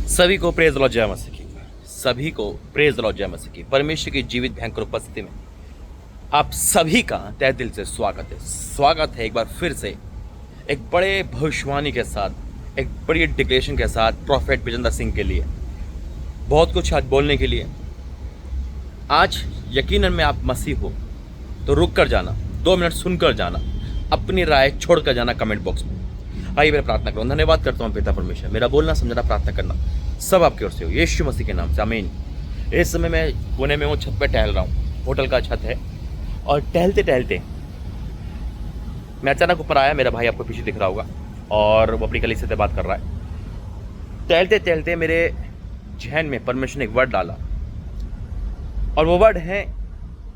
सभी को praise Lord जय मसीह की। सभी को प्रेज लॉर्ड जय मसीह की। परमेश्वर की जीवित भयंकर उपस्थिति में आप सभी का तहे दिल से स्वागत है। स्वागत है एक बार फिर से एक बड़े भविष्यवाणी के साथ, एक बड़ी डिक्लेरेशन के साथ प्रॉफेट विजेंद्र सिंह के लिए बहुत कुछ आज बोलने के लिए। आज यकीनन में आप मसीह हो तो रुक कर जाना, 2 मिनट सुनकर जाना, अपनी राय छोड़कर जाना कमेंट बॉक्स में। आइए मैं प्रार्थना करूँ। धन्यवाद करता हूँ पिता परमेश्वर, मेरा बोलना समझना प्रार्थना करना सब आपकी ओर से हो, यीशु मसीह के नाम से आमीन। इस समय मैं पुणे में हूँ, छत पे टहल रहा हूँ, होटल का छत है। और टहलते टहलते मैं अचानक ऊपर आया, मेरा भाई आपको पीछे दिख रहा होगा, और वो अपनी कलीसिया से बात कर रहा है। टहलते टहलते मेरे जहन में परमेश्वर ने एक वर्ड डाला, और वो वर्ड है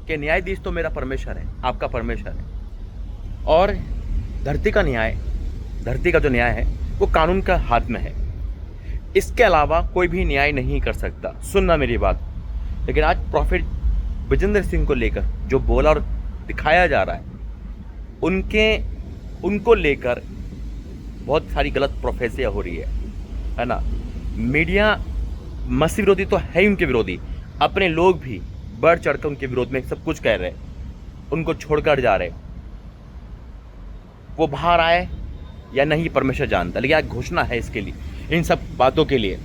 कि न्यायाधीश तो मेरा परमेश्वर है, आपका परमेश्वर है, और धरती का न्याय, धरती का जो न्याय है वो कानून का हाथ में है। इसके अलावा कोई भी न्याय नहीं कर सकता। सुनना मेरी बात। लेकिन आज प्रॉफेट विजेंद्र सिंह को लेकर जो बोला और दिखाया जा रहा है, उनको लेकर बहुत सारी गलत प्रोफेसियाँ हो रही है ना। मीडिया मसीह विरोधी तो है ही, उनके विरोधी, अपने लोग भी बढ़ चढ़कर उनके विरोध में सब कुछ कह रहे हैं, उनको छोड़कर जा रहे। वो बाहर आए या नहीं परमेश्वर जानता, लेकिन आज घोषणा है इसके लिए, इन सब बातों के लिए।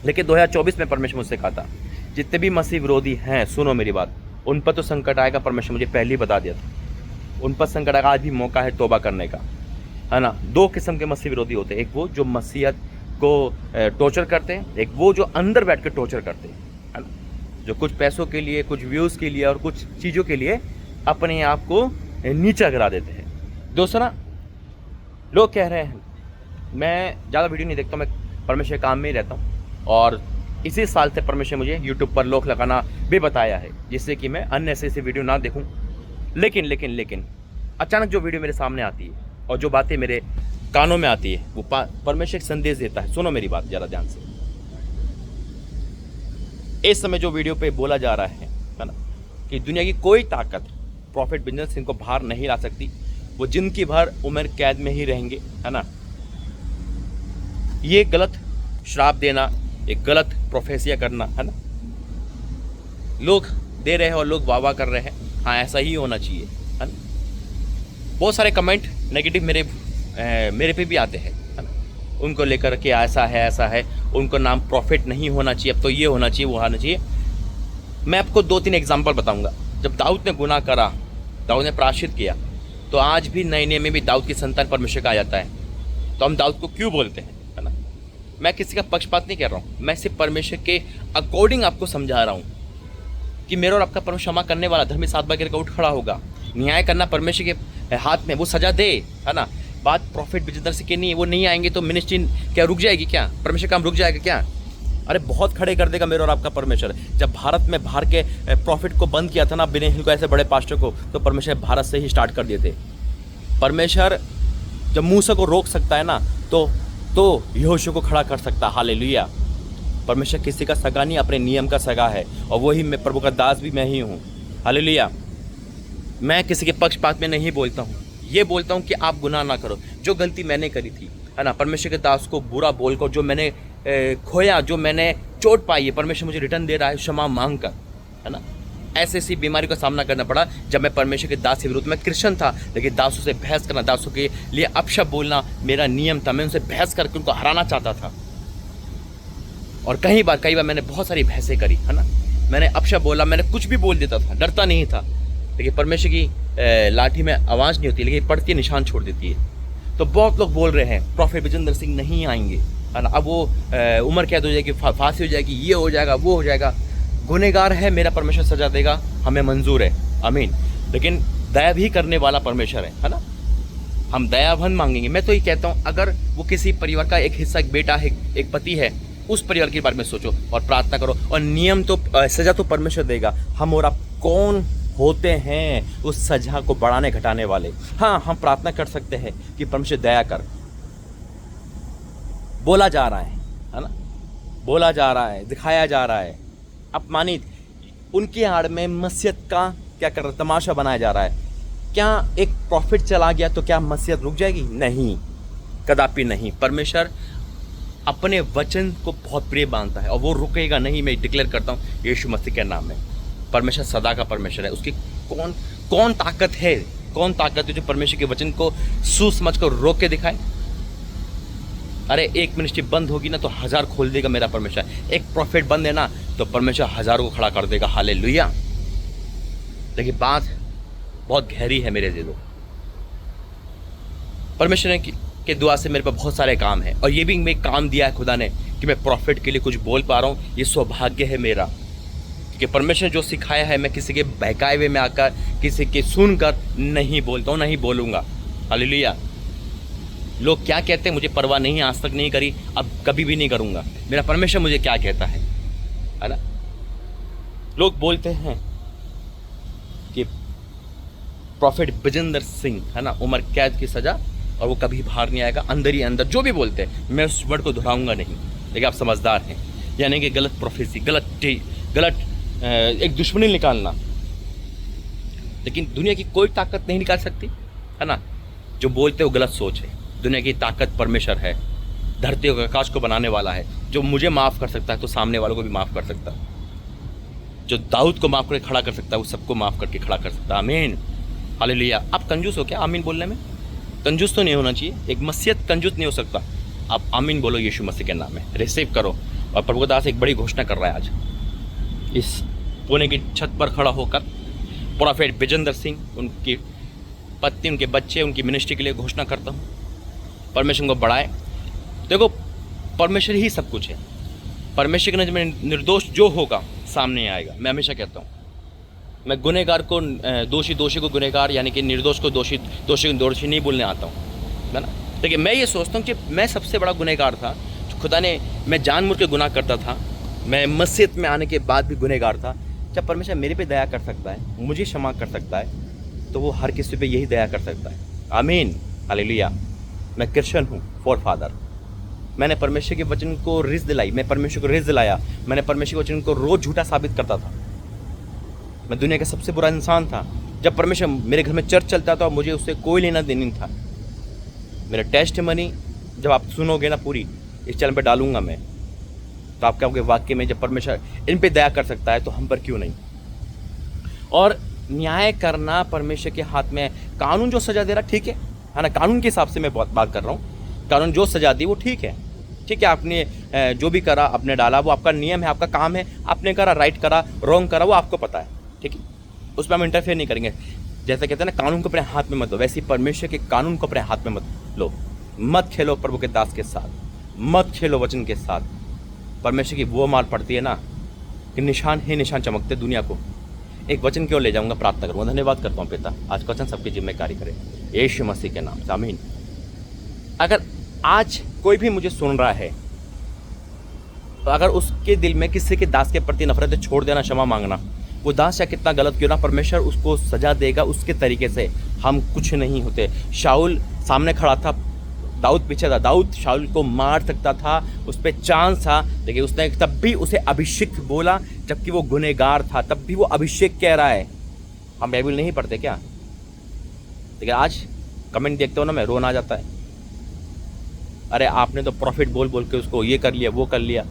लेकिन 2024 में परमेश्वर मुझसे कहा था, जितने भी मसीह विरोधी हैं, सुनो मेरी बात, उन पर तो संकट आएगा। परमेश्वर मुझे पहले ही बता दिया था, उन पर संकट आएगा। आज भी मौका है तौबा करने का, है ना। 2 किस्म के मसीह विरोधी होते हैं, एक वो जो मसीहत को टॉर्चर करते हैं, एक वो जो अंदर बैठ कर टॉर्चर करते हैं, है ना, जो कुछ पैसों के लिए, कुछ व्यूज़ के लिए और कुछ चीज़ों के लिए अपने आप को नीचा गिरा देते हैं। दूसरा, लोग कह रहे हैं, मैं ज़्यादा वीडियो नहीं देखता, मैं परमेश्वर के काम में ही रहता हूँ, और इसी साल से परमेश्वर मुझे यूट्यूब पर लोग लगाना भी बताया है, जिससे कि मैं अन्य ऐसे वीडियो ना देखूँ। लेकिन अचानक जो वीडियो मेरे सामने आती है और जो बातें मेरे कानों में आती है, वो परमेश्वर एक संदेश देता है। सुनो मेरी बात ज़रा ध्यान से। इस समय जो वीडियो पे बोला जा रहा है ना, कि दुनिया की कोई ताकत प्रॉफेट विजेंद्र सिंह को बाहर नहीं ला सकती, वो जिंदगी भर उम्र कैद में ही रहेंगे, है ना। ये गलत श्राप देना, एक गलत प्रोफेसिया करना, है ना। लोग दे रहे हैं और लोग वाह कर रहे हैं, हाँ ऐसा ही होना चाहिए, है ना। बहुत सारे कमेंट नेगेटिव मेरे पे भी आते हैं, है ना, उनको लेकर के ऐसा है, उनको नाम प्रॉफिट नहीं होना चाहिए, अब तो ये होना चाहिए, वो होना चाहिए। मैं आपको 2-3 एग्जाम्पल बताऊंगा। जब दाऊद ने गुनाह करा, दाऊद ने प्रायश्चित किया, तो आज भी नए नियम में भी दाऊद की संतान परमेश्वर का आ जाता है। तो हम दाऊद को क्यों बोलते हैं, है ना। मैं किसी का पक्षपात नहीं कर रहा हूँ, मैं सिर्फ परमेश्वर के अकॉर्डिंग आपको समझा रहा हूँ कि मेरा और आपका परमेश्वर क्षमा करने वाला, धर्मी 7 बार गिर कर उठ खड़ा होगा। न्याय करना परमेश्वर के हाथ में, वो सजा दे, है ना। बात प्रॉफिट विजेंद्र सिंह की नहीं है, वो नहीं आएंगे तो मिनिस्ट्री क्या रुक जाएगी क्या, परमेश्वर काम रुक जाएगा क्या? अरे बहुत खड़े कर देगा मेरा और आपका परमेश्वर। जब भारत में बाहर के प्रॉफिट को बंद किया था ना, बिने हिल को, ऐसे बड़े पास्टर को, तो परमेश्वर भारत से ही स्टार्ट कर दिए थे। परमेश्वर जब मूसा को रोक सकता है ना, तो यहोशू को खड़ा कर सकता है। हालेलुया। परमेश्वर किसी का सगा नहीं, अपने नियम का सगा है, और वही मैं प्रभु का दास भी मैं ही हूँ। हालेलुया। मैं किसी के पक्षपात में नहीं बोलता हूँ, ये बोलता हूँ कि आप गुनाह ना करो। जो गलती मैंने करी थी, है ना, परमेश्वर के दास को बुरा बोलकर जो मैंने खोया, जो मैंने चोट पाई है, परमेश्वर मुझे रिटर्न दे रहा है क्षमा मांग कर, है ना। ऐसी बीमारी का सामना करना पड़ा जब मैं परमेश्वर के दास के विरुद्ध, मैं क्रिश्चियन था, लेकिन दासों से बहस करना, दासों के लिए अपशब्द बोलना मेरा नियम था। मैं उनसे बहस करके उनको हराना चाहता था, और कई बार मैंने बहुत सारी बहसें करी, है ना। मैंने अपशब्द बोला, मैंने कुछ भी बोल देता था, डरता नहीं था। लेकिन परमेश्वर की लाठी में आवाज़ नहीं होती, लेकिन पड़ती निशान छोड़ देती है। तो बहुत लोग बोल रहे हैं प्रॉफेट विजेंद्र सिंह नहीं आएंगे, है ना, अब वो उम्र कैद हो जाएगी, फांसी हो जाएगी, ये हो जाएगा, वो हो जाएगा। गुनहगार है, मेरा परमेश्वर सजा देगा, हमें मंजूर है, आमीन। लेकिन दया भी करने वाला परमेश्वर है ना। हम दयावान मांगेंगे। मैं तो ये कहता हूँ, अगर वो किसी परिवार का एक हिस्सा, एक बेटा है, एक पति है, उस परिवार के बारे में सोचो और प्रार्थना करो। और नियम तो, सजा तो परमेश्वर देगा। हम और आप कौन होते हैं उस सजा को बढ़ाने घटाने वाले? हाँ, हम प्रार्थना कर सकते हैं कि परमेश्वर दया कर। बोला जा रहा है ना, बोला जा रहा है, दिखाया जा रहा है, अपमानित, उनकी आड़ में मसीहत का क्या कर रहा, तमाशा बनाया जा रहा है। क्या एक प्रॉफिट चला गया तो क्या मसीहत रुक जाएगी? नहीं, कदापि नहीं। परमेश्वर अपने वचन को बहुत प्रिय मानता है और वो रुकेगा नहीं। मैं डिक्लेयर करता हूँ यीशु मसीह के नाम में, परमेश्वर सदा का परमेश्वर है। उसकी कौन कौन ताकत है, कौन ताकत है जो परमेश्वर के वचन को सोच कर रोक के दिखाए? अरे एक मिनिस्ट्री बंद होगी ना तो 1000 खोल देगा मेरा परमेश्वर। एक प्रॉफिट बंद है ना तो परमेश्वर 1000 को खड़ा कर देगा। हालेलुया। देखिए बात बहुत गहरी है मेरे दिलों। परमेश्वर के दुआ से मेरे पास बहुत सारे काम हैं और ये भी मैं काम दिया है खुदा ने कि मैं प्रॉफिट के लिए कुछ बोल पा रहा हूँ। ये सौभाग्य है मेरा कि परमेश्वर जो सिखाया है मैं किसी के बहकाए हुए में आकर, किसी के सुनकर नहीं बोलता हूँ, नहीं बोलूँगा। हालेलुया। लोग क्या कहते हैं मुझे परवाह नहीं, आज तक नहीं करी, अब कभी भी नहीं करूँगा। मेरा परमेश्वर मुझे क्या कहता है ना। लोग बोलते हैं कि प्रॉफिट विजेंद्र सिंह है ना, उम्र कैद की सज़ा और वो कभी बाहर नहीं आएगा। अंदर ही अंदर जो भी बोलते हैं मैं उस वर्ड को दोहराऊंगा नहीं। लेकिन आप समझदार हैं, यानी कि गलत प्रोफेसी, गलत एक दुश्मनी निकालना। लेकिन दुनिया की कोई ताकत नहीं निकाल सकती है ना। जो बोलते वो गलत सोच है। दुनिया की ताकत परमेश्वर है, धरती और आकाश को बनाने वाला है। जो मुझे माफ़ कर सकता है तो सामने वालों को भी माफ़ कर सकता है। जो दाऊद को माफ़ करके खड़ा कर सकता है वो सबको माफ़ करके खड़ा कर सकता है। आमीन। हालेलुया। आप कंजूस हो क्या आमीन बोलने में? कंजूस तो नहीं होना चाहिए। एक मसीहत कंजूस नहीं हो सकता। आप आमीन बोलो यीशु मसीह के नाम में, रिसीव करो। और प्रभु दास एक बड़ी घोषणा कर रहा है आज इस पुणे की छत पर खड़ा होकर। प्रोफेट विजेंद्र सिंह, उनकी पत्नी, उनके बच्चे, उनकी मिनिस्ट्री के लिए घोषणा करता हूँ परमेश्वर को बढ़ाए। देखो परमेश्वर ही सब कुछ है। परमेश्वर के नज़र में निर्दोष जो होगा सामने आएगा। मैं हमेशा कहता हूँ मैं गुनहगार को दोषी को गुनहगार, यानी कि निर्दोष को दोषी को दोषी नहीं बोलने आता हूँ, है ना। देखिए मैं ये सोचता हूँ कि मैं सबसे बड़ा गुनहगार था। खुदा ने, मैं जानबूझ के गुनाह करता था। मैं मसीहत में आने के बाद भी गुनहगार था। जब परमेश्वर मेरे पे दया कर सकता है, मुझे क्षमा कर सकता है, तो वो हर किसी पे यही दया कर सकता है। आमीन। हालेलुया। मैं क्रिश्चियन हूँ फॉर फादर। मैंने परमेश्वर के वचन को रिज़ दिलाई, मैं परमेश्वर को रिज़ दिलाया। मैंने परमेश्वर के वचन को रोज़ झूठा साबित करता था। मैं दुनिया का सबसे बुरा इंसान था। जब परमेश्वर मेरे घर में चर्च चलता था मुझे उससे कोई लेना देना नहीं था। मेरा टेस्टिमनी जब आप सुनोगे ना पूरी, इस चैनल पे डालूंगा मैं, तो आप कहोगे वाक्य में जब परमेश्वर इन पे दया कर सकता है तो हम पर क्यों नहीं। और न्याय करना परमेश्वर के हाथ में। कानून जो सजा दे रहा ठीक है ना, कानून के हिसाब से मैं बात कर रहा हूँ। कानून जो सजा दी वो ठीक है। आपने जो भी करा, आपने डाला, वो आपका नियम है, आपका काम है। आपने करा, राइट करा, रॉन्ग करा, वो आपको पता है, ठीक है। उसमें हम इंटरफेयर नहीं करेंगे। जैसे कहते हैं ना, कानून को अपने हाथ में मत लो, वैसे ही परमेश्वर के कानून को अपने हाथ में मत लो। मत खेलो प्रभु के दास के साथ, मत खेलो वचन के साथ। परमेश्वर की वो मार पड़ती है ना कि निशान ही निशान चमकते दुनिया को। एक वचन क्यों ले जाऊंगा, प्रार्थना करूँगा। धन्यवाद करता हूँ पिता, आज का वचन सबकी जिम्मेदारी करे यीशु मसीह के नाम से, आमीन। अगर आज कोई भी मुझे सुन रहा है, तो अगर उसके दिल में किसी के दास के प्रति नफरत है, छोड़ देना, क्षमा मांगना। वो दास या कितना गलत क्यों ना, परमेश्वर उसको सजा देगा उसके तरीके से। हम कुछ नहीं होते। शाऊल सामने खड़ा था, दाऊद पीछे था। दाऊद शाऊल को मार सकता था, उस पर चांस था, लेकिन उसने तब भी उसे अभिषेक बोला, जबकि वो गुनहगार था। तब भी वो अभिषेक कह रहा है। हम बाइबल नहीं पढ़ते क्या? लेकिन आज कमेंट देखते हो ना, मैं रोना आ जाता है। अरे आपने तो प्रॉफिट बोल बोल के उसको ये कर लिया, वो कर लिया।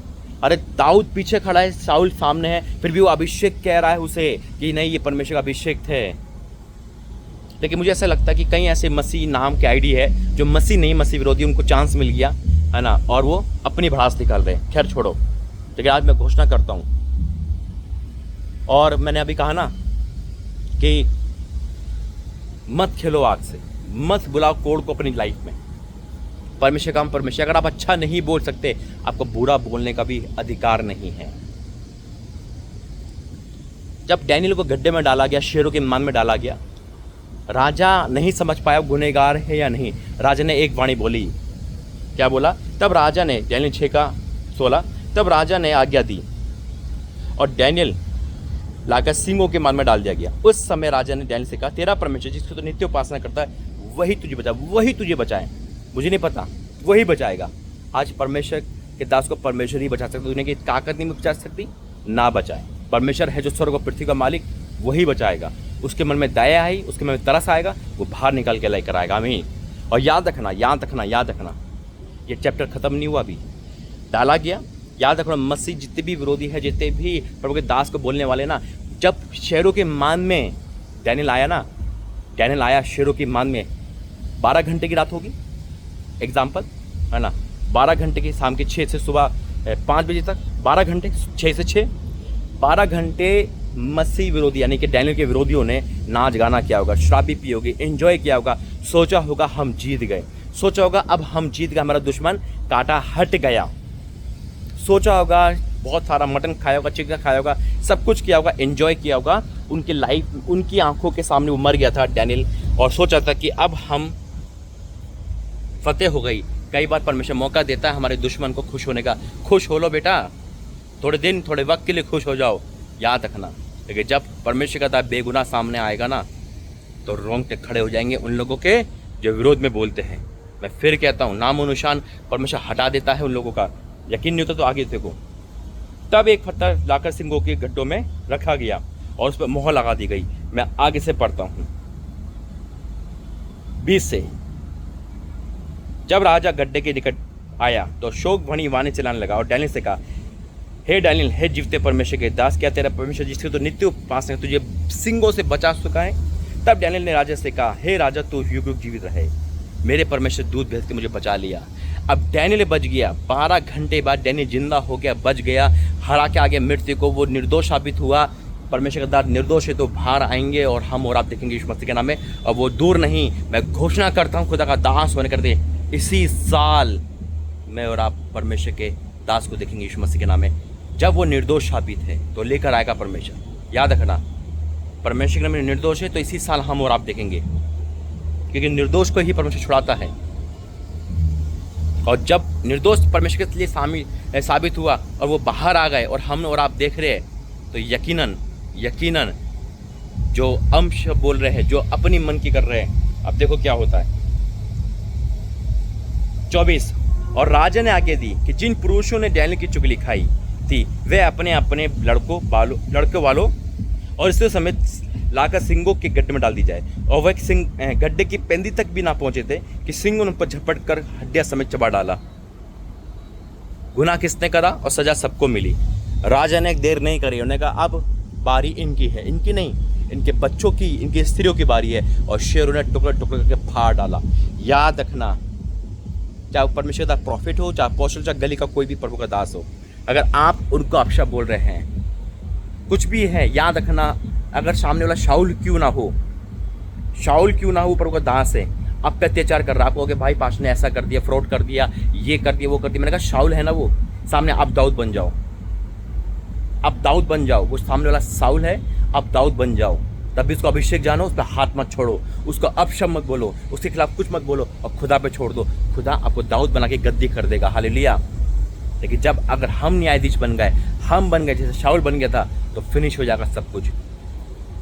अरे दाऊद पीछे खड़ा है, शाऊल सामने है, फिर भी वो अभिषेक कह रहा है उसे कि नहीं ये परमेश्वर का अभिषेक थे। लेकिन मुझे ऐसा लगता है कि कई ऐसे मसीह नाम के आईडी है जो मसीह नहीं, मसीह विरोधी, उनको चांस मिल गया है ना, और वो अपनी भड़ास निकाल रहे हैं। खैर छोड़ो। लेकिन आज मैं घोषणा करता हूँ, और मैंने अभी कहा ना कि मत खेलो आग से, मत बुलाओ कोड़ को अपनी लाइफ में। परमेश्वर काम परमेश्वर। अगर आप अच्छा नहीं बोल सकते, आपको बुरा बोलने का भी अधिकार नहीं है। जब डैनियल को गड्ढे में डाला गया, शेरों के मान में डाला गया, राजा नहीं समझ पाया गुनहगार है या नहीं। राजा ने एक वाणी बोली। क्या बोला? तब राजा ने, डैनियल 6:16, तब राजा ने आज्ञा दी और डैनियल लाकर सिंहों के मान में डाल दिया गया। उस समय राजा ने डैनियल से कहा, तेरा परमेश्वर जिसको तो नित्य उपासना करता है वही तुझे बचाए, वही तुझे बचाए। मुझे नहीं पता, वही बचाएगा। आज परमेश्वर के दास को परमेश्वर ही बचा सकता। दुनिया की ताकत नहीं बचा सकती, ना बचाए। परमेश्वर है जो स्वर्ग और पृथ्वी का मालिक, वही बचाएगा। उसके मन में दया आई, उसके मन में तरस आएगा, वो बाहर निकाल के लेकर आएगा। आमीन। और याद रखना, याद रखना, याद रखना, ये चैप्टर ख़त्म नहीं हुआ अभी। डाला गया। याद रखना, मसीह जितने भी विरोधी है, जितने भी प्रभु के दास को बोलने वाले ना, जब शेरों के मान में डैनियल आया शेरों की मान में, 12 घंटे की रात होगी एग्जाम्पल, है ना, 12 घंटे की, शाम के 6 से सुबह 5 बजे तक 12 घंटे, 6 से 6 12 घंटे मसीह विरोधी यानी कि डैनियल के विरोधियों ने नाच गाना किया होगा, शराबी पी होगी, एंजॉय किया होगा, सोचा होगा हम जीत गए, सोचा होगा अब हम जीत गए, हमारा दुश्मन काटा हट गया, सोचा होगा बहुत सारा मटन खाया होगा, चिकन खाया होगा, सब कुछ किया होगा, एंजॉय किया होगा। उनकी लाइफ, उनकी आंखों के सामने वो मर गया था डैनियल, और सोचा था कि अब हम फतेह हो गई। कई बार परमेश्वर मौका देता है हमारे दुश्मन को खुश होने का। खुश हो लो बेटा, थोड़े दिन, थोड़े वक्त के लिए खुश हो जाओ, याद रखना। लेकिन जब परमेश्वर का बेगुनाह सामने आएगा ना, तो रोंगटे खड़े हो जाएंगे उन लोगों के जो विरोध में बोलते हैं। मैं फिर कहता हूँ, नामो निशान परमेश्वर हटा देता है उन लोगों का। यकीन नहीं होता तो आगे देखो। तब एक पत्थर लाकर सिंगों के गड्ढों में रखा गया और उस पर मोहर लगा दी गई। मैं आगे से पढ़ता हूँ 20 से। जब राजा गड्ढे के निकट आया तो शोक भरी वाणी चलाने लगा और डैनियल से कहा, हे डैनियल, हे जीवते परमेश्वर के दास, क्या तेरा परमेश्वर जिसके तो नित्य उपासना है तुझे सिंगों से बचा चुका है? तब डैनियल ने राजा से कहा, हे राजा, तू युग युग जीवित रहे, मेरे परमेश्वर दूध भेज के मुझे बचा लिया। अब डैनियल बच गया। 12 घंटे बाद डैनियल जिंदा हो गया, बच गया, हरा के आगे मृत्यु को। वो निर्दोष साबित हुआ। परमेश्वर का दास निर्दोष है तो बाहर आएंगे और हम और आप देखेंगे यीशु मसीह के नाम में। और वो दूर नहीं, मैं घोषणा करता हूँ खुदा का दास होने करते, इसी साल मैं और आप परमेश्वर के दास को देखेंगे यीशु मसीह के नाम में। जब वो निर्दोष साबित है तो लेकर आएगा परमेश्वर। याद रखना, परमेश्वर के नाम में निर्दोष है तो इसी साल हम और आप देखेंगे, क्योंकि निर्दोष को ही परमेश्वर छुड़ाता है। और जब निर्दोष परमेश्वर के लिए साबित हुआ और वो बाहर आ गए और हम और आप देख रहे हैं, तो यकीनन जो अंश बोल रहे हैं, जो अपनी मन की कर रहे हैं, अब देखो क्या होता है। 24, और राजा ने आज्ञा दी कि जिन पुरुषों ने डैनियल की चुगली खाई थी वे अपने अपने लड़कों वालों और इसके समेत लाकर सिंगों के गड्ढे में डाल दी जाए। और वह सिंह गड्ढे की पेंदी तक भी ना पहुंचे थे कि सिंह उन पर झपट कर हड्डियां समेत चबा डाला। गुनाह किसने करा और सजा सबको मिली। राजा ने देर नहीं करी, उन्होंने कहा अब बारी इनकी है, इनकी नहीं, इनके बच्चों की, इनकी स्त्रियों की बारी है। और शेरों ने टुकड़े टुकड़े करके फाड़ डाला। याद रखना, चाहे परमेश्वर का प्रॉफिट हो, चाहे अपोस्टल, चाहे गली का कोई भी प्रभु का दास हो, अगर आप उनको अपशब्द बोल रहे हैं, कुछ भी है, याद रखना, अगर सामने वाला शाऊल क्यों ना हो, प्रभु का दास है, आप पे अत्याचार कर रहा है, आपको कि भाई पास ने ऐसा कर दिया, फ्रॉड कर दिया, ये कर दिया, वो कर दिया। मैंने कहा शाऊल है ना वो सामने, आप दाऊद बन जाओ, वो सामने वाला शाऊल है, आप दाऊद बन जाओ। तब भी उसको अभिषेक जानो, उस पर हाथ मत छोड़ो, उसको अपशब्द मत बोलो, उसके खिलाफ कुछ मत बोलो और खुदा पे छोड़ दो। खुदा आपको दाऊद बना के गद्दी कर देगा। हालेलुया। लेकिन जब अगर हम न्यायाधीश बन गए, हम बन गए जैसे शाऊल बन गया था, तो फिनिश हो जाएगा सब कुछ।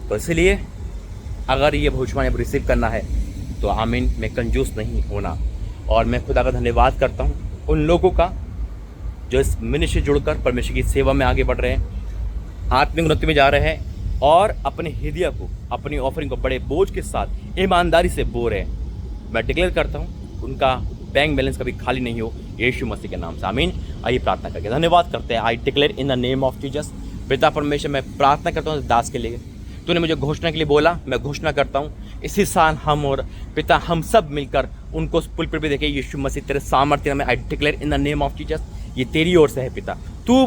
तो इसलिए अगर ये भविष्यवाणी रिसीव करना है तो आमीन में कंजूस नहीं होना। और मैं खुदा का धन्यवाद करता हूँ उन लोगों का जो इस मिनिस्ट्री जुड़कर परमेश्वर की सेवा में आगे बढ़ रहे हैं, आत्मिक उन्नति में जा रहे हैं और अपने हृदय को, अपनी ऑफरिंग को बड़े बोझ के साथ ईमानदारी से बो रहे हैं। मैं डिक्लेयर करता हूँ उनका बैंक बैलेंस कभी खाली नहीं हो, यीशु मसीह के नाम से आमीन। आइए प्रार्थना करके धन्यवाद करते हैं। I declare in the name of Jesus. पिता परमेश्वर, मैं प्रार्थना करता हूँ दास के लिए, तूने मुझे घोषणा के लिए बोला, मैं घोषणा करता हूँ इसी साल हम और पिता हम सब मिलकर उनको पुल पर भी देखें। यीशु मसीह तेरे सामर्थ्य में, I declare in the name of Jesus, ये तेरी ओर से है पिता। तू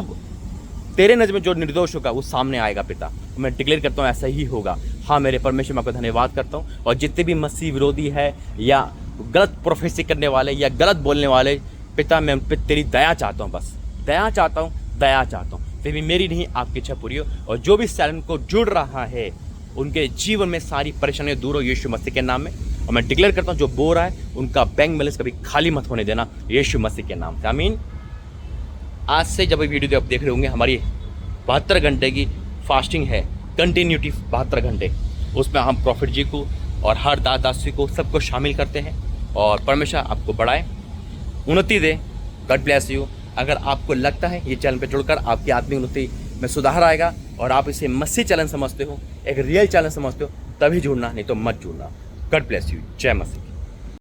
तेरे नज़र में जो निर्दोष होगा वो सामने आएगा पिता। मैं डिक्लेयर करता हूँ ऐसा ही होगा। हाँ मेरे परमेश्वर, मैं आपको धन्यवाद करता हूँ। और जितने भी मसीह विरोधी है या गलत प्रोफेसी करने वाले या गलत बोलने वाले, पिता मैं उन पर तेरी दया चाहता हूँ, बस दया चाहता हूँ। फिर भी मेरी नहीं, आपकी इच्छा पूरी हो। और जो भी चैनल को जुड़ रहा है उनके जीवन में सारी परेशानियाँ दूर हो यीशु मसीह के नाम में। और मैं डिक्लेयर करता हूँ जो बो रहा है उनका बैंक बैलेंस कभी खाली मत होने देना यीशु मसीह के नाम से, आमीन। आज से जब वीडियो आप देख रहे होंगे, हमारी 72 घंटे की फास्टिंग है, कंटिन्यूटी 72 घंटे। उसमें हम प्रॉफिट जी को और हर दासी को सबको शामिल करते हैं। और परमेश्वर आपको बढ़ाए, उन्नति दे। God bless you. अगर आपको लगता है ये चैनल पे जुड़कर आपकी आत्मिक उन्नति में सुधार आएगा और आप इसे मसीह चैनल समझते हो, एक रियल चैनल समझते हो, तभी जुड़ना, नहीं तो मत जुड़ना। God bless you. जय मसीह।